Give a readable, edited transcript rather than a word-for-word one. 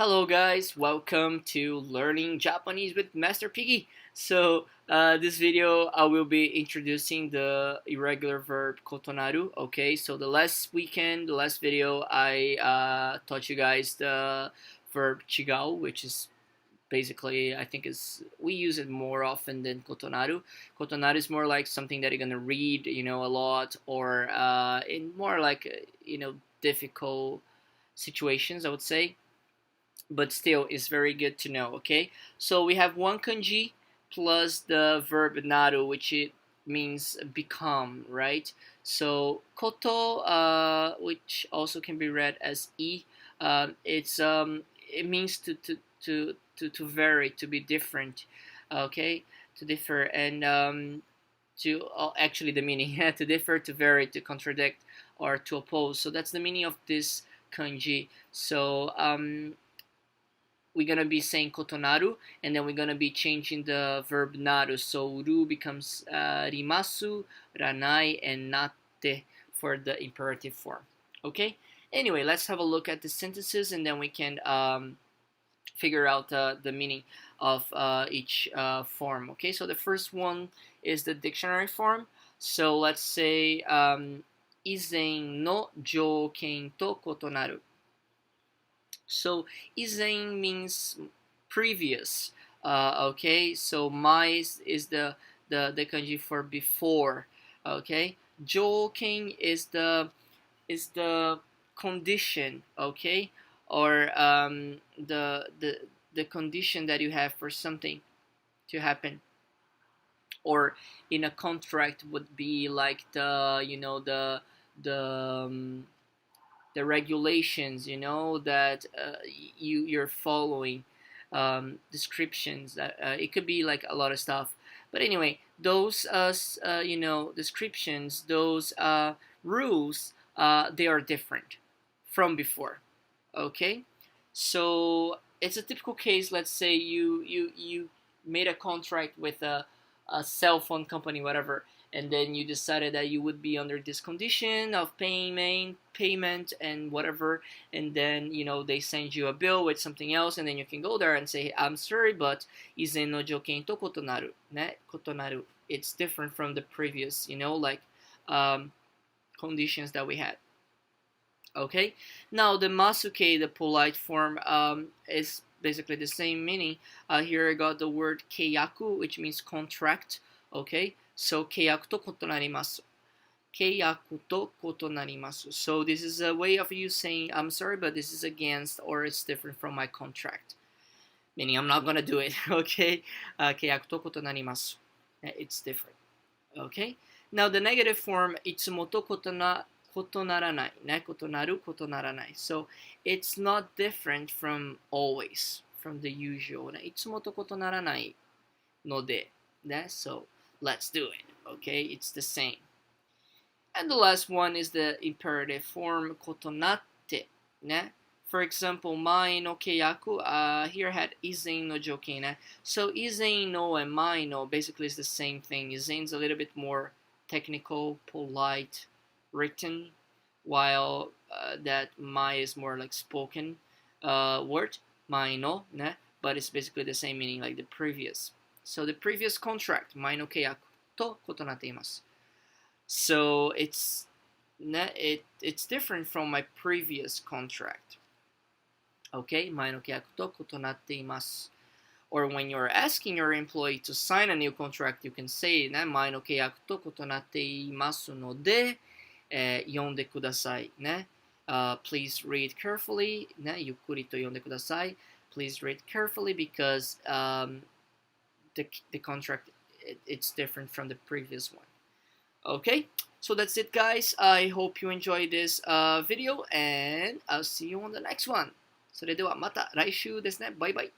Hello guys, welcome to Learning Japanese with Master Piggy. This video I will be introducing the irregular verb kotonaru. Okay, so the last video, I taught you guys the verb chigao, which is basically, I think we use it more often than kotonaru. Kotonaru is more like something that you're gonna read, a lot, or in more like, difficult situations, I would say, but still it's very good to know. Okay, so we have one kanji plus the verb naru, which it means become, right? So koto, which also can be read as it means to vary, to be different. Okay, to differ, and to actually the meaning to differ, to vary, to contradict, or to oppose. So that's the meaning of this kanji. So we're gonna be saying kotonaru, and then we're gonna be changing the verb naru. So ru becomes rimasu, ranai, and natte for the imperative form. Okay. Anyway, let's have a look at the sentences, and then we can figure out the meaning of each form. Okay. So the first one is the dictionary form. So let's say izen no jouken to kotonaru. So izen means previous. Okay, so mai is the kanji for before. Okay, jouken is the condition. Okay, or the condition that you have for something to happen. Or in a contract would be like the regulations, that you're following, descriptions, that it could be like a lot of stuff. But anyway, those descriptions, those rules, they are different from before. Okay, so it's a typical case. Let's say you made a contract with a cell phone company, whatever, and then you decided that you would be under this condition of payment and whatever, and then they send you a bill with something else, and then you can go there and say, I'm sorry, but izen no jouken to kotonaru, ne kotonaru, it's different from the previous, conditions that we had. Okay, now the masuke, the polite form, is basically the same meaning. Here I got the word keiyaku, which means contract. Okay, so keiyaku to kotonarimasu. Keiyaku to kotonarimasu. So this is a way of you saying, I'm sorry, but this is against, or it's different from my contract. Meaning I'm not gonna do it. Okay, keiyaku to kotonarimasu. It's different. Okay, now the negative form, itsumo to kotonaranai, ne kotonaru, kotonaranai. So it's not different from always, from the usual. Itsumo to kotonaranai node. So let's do it. Okay, it's the same. And the last one is the imperative form kotonatte. Ne? For example, mai no keiyaku, here had izen no jouken. Ne? So izen no and mai no basically is the same thing. Izen's a little bit more technical, polite, written, while that mai is more like spoken word, mai no, ne? But it's basically the same meaning like the previous. So the previous contract, mai no keiyaku to kotonatte imasu. So it's different from my previous contract. Okay, mai no keiyaku to kotonatte imasu. Or when you're asking your employee to sign a new contract, you can say, mai no keiyaku to kotonatte imasu no de, yonde kudasai, ne? Please read carefully, ne? Yukkuri to yonde kudasai. Please read carefully, because the contract, it's different from the previous one. Okay, so that's it, guys. I hope you enjoyed this video, and I'll see you on the next one. それではまた来週ですね。バイバイ。